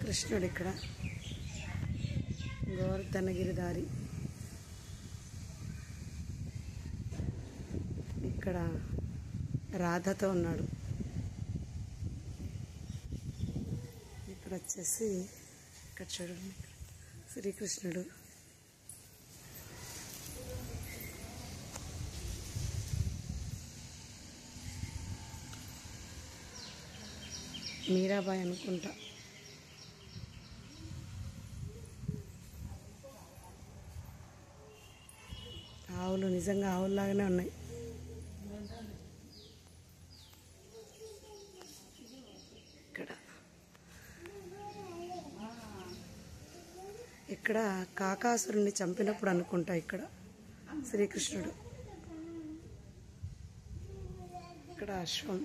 కృష్ణుడు ఇక్కడ గోవర్ధనగిరిదారి. ఇక్కడ రాధతో ఉన్నాడు. ఇక్కడ వచ్చేసి ఇక్కడ చూడండి శ్రీకృష్ణుడు. మీరాబాయి అనుకుంటా. ఆవులు నిజంగా ఆవుల్లాగానే ఉన్నాయి. ఇక్కడ కాకాసురుణ్ణి చంపినప్పుడు అనుకుంటా ఇక్కడ శ్రీకృష్ణుడు. ఇక్కడ అశ్వం.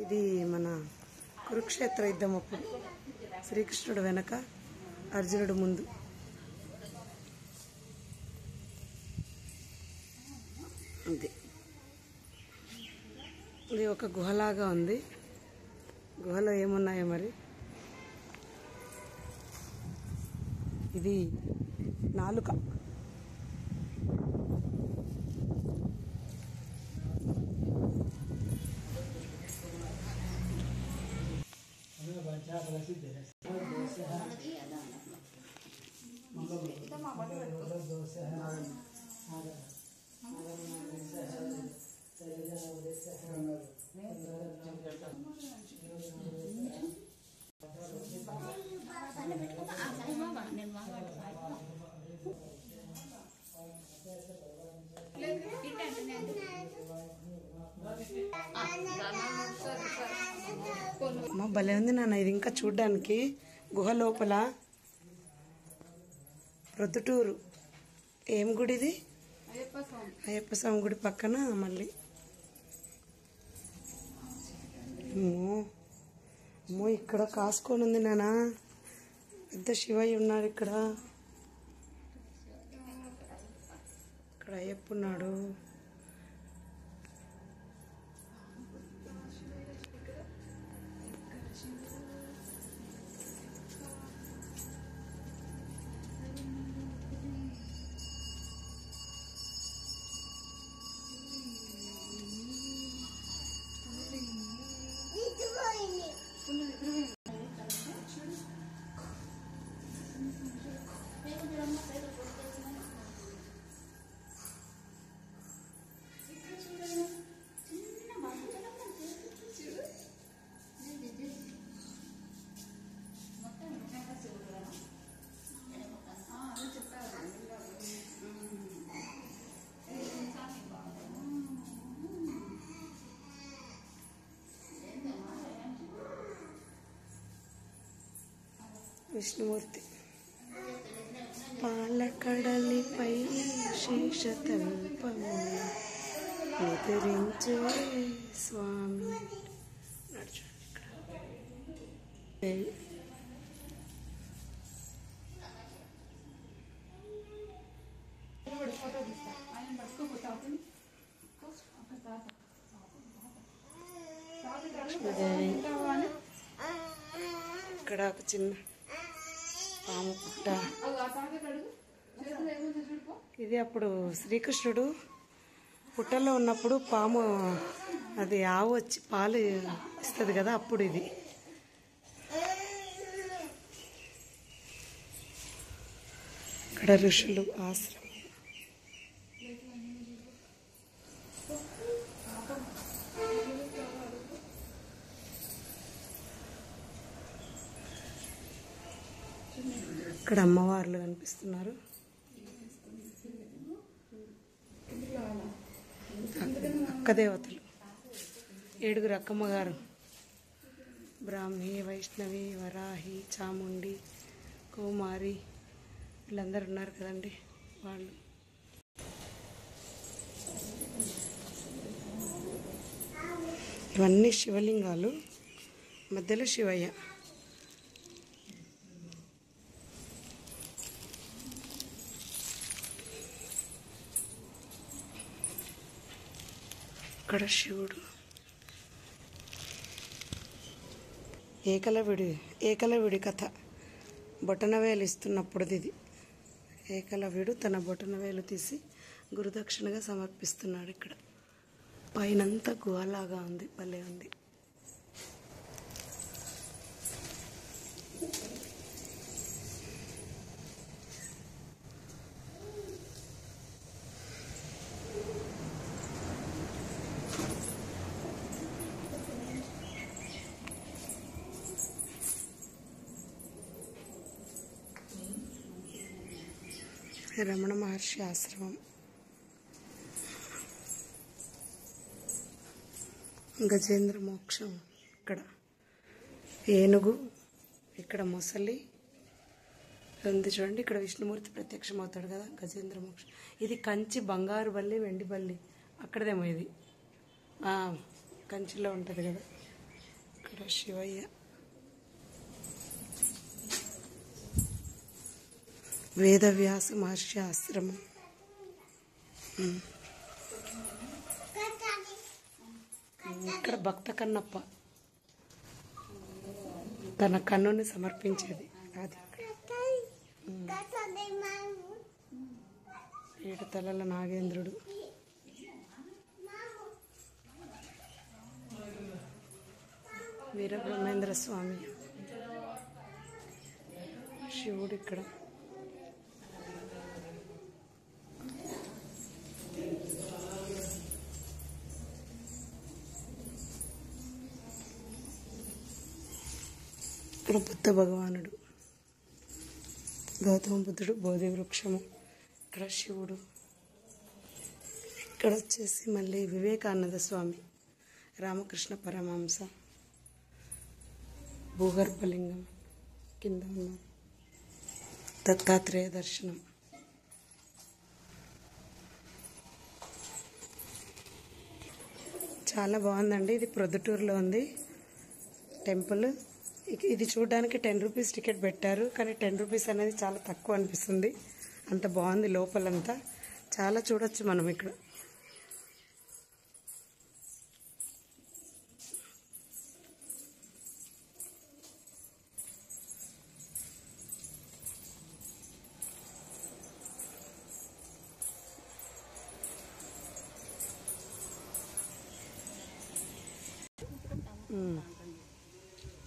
ఇది మన కురుక్షేత్ర యుద్ధం అప్పుడు శ్రీకృష్ణుడు వెనక, అర్జునుడు ముందు. ఇది ఒక గుహలాగా ఉంది. గుహలో ఏమున్నాయో మరి. ఇది నాలుక. భలే ఉంది నాన్న ఇది. ఇంకా చూడ్డానికి గుహ లోపల ప్రొద్దుటూరు ఏం గుడి ఇది? అయ్యప్ప స్వామి గుడి పక్కన మళ్ళీ. అమ్మో ఇక్కడ కాసుకొని ఉంది నాన్న. పెద్ద శివయ్య ఉన్నాడు ఇక్కడ. ఇక్కడ అయ్యప్ప ఉన్నాడు. విష్ణుమూర్తి. పాలకడలిపై శేషతల్పము నిద్రించే స్వామి. ఇక్కడ ఒక చిన్న పాము పుట్ట. ఇది అప్పుడు శ్రీకృష్ణుడు పుట్టలో ఉన్నప్పుడు పాము అది ఆవు వచ్చి పాలు ఇస్తుంది కదా, అప్పుడు ఇది. ఇక్కడ ఋషులు ఆశ్రమం. ఇక్కడ అమ్మవార్లు కనిపిస్తున్నారు. అక్క దేవతలు 7 అక్కమ్మగారు. బ్రాహ్మి, వైష్ణవి, వరాహి, చాముండి, కౌమారి వీళ్ళందరూ ఉన్నారు కదండి వాళ్ళు. ఇవన్నీ శివలింగాలు, మధ్యలో శివయ్య. ఇక్కడ శివుడు. ఏకలవ్యుడి కథ. బొటనవేలు ఇస్తున్నప్పుడు ఇది. ఏకలవ్యుడు తన బొటనవేలు తీసి గురుదక్షిణగా సమర్పిస్తున్నాడు. ఇక్కడ పైనంతా గుహలాగా ఉంది, భలే ఉంది. రమణ మహర్షి ఆశ్రమం. గజేంద్ర మోక్షం. ఇక్కడ ఏనుగు, ఇక్కడ మొసలి ఉంది చూడండి. ఇక్కడ విష్ణుమూర్తి ప్రత్యక్షం అవుతాడు కదా, గజేంద్ర మోక్షం. ఇది కంచి బంగారు బల్లి, వెండి బల్లి అక్కడదేమో ఇది. కంచిలో ఉంటుంది కదా. ఇక్కడ శివయ్య. వేదవ్యాస మహర్షి ఆశ్రమం. ఇక్కడ భక్త కన్నప్ప తన కన్నుని సమర్పించేది. అది 7 తలల నాగేంద్రుడు. వీరబ్రహ్మేంద్ర స్వామి. శివుడు ఇక్కడ. ఇక్కడ బుద్ధ భగవానుడు, గౌతమ బుద్ధుడు, బోధి వృక్షము. ఇక్కడ శివుడు. ఇక్కడ వచ్చేసి మళ్ళీ వివేకానంద స్వామి, రామకృష్ణ పరమహంస, భూగర్భలింగం కింద ఉన్నారు. దత్తాత్రేయ దర్శనం. చాలా బాగుందండి. ఇది ప్రొద్దుటూరులో ఉంది టెంపుల్. ఇది చూడడానికి 10 రూపీస్ టికెట్ పెట్టారు, కానీ 10 రూపీస్ అనేది చాలా తక్కువ అనిపిస్తుంది. అంత బాగుంది లోపలంతా. చాలా చూడొచ్చు మనం ఇక్కడ.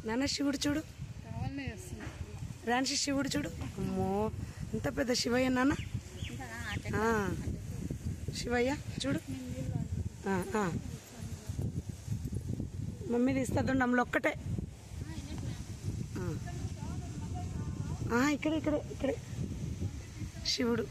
నాన్న శివుడు చూడు, రాన్సి శివుడు చూడు. అమ్మో ఎంత పెద్ద శివయ్య నాన్న. శివయ్య చూడు. మమ్మీ తీస్తుంది నమ్మలో ఒక్కటే. ఇక్కడే శివుడు.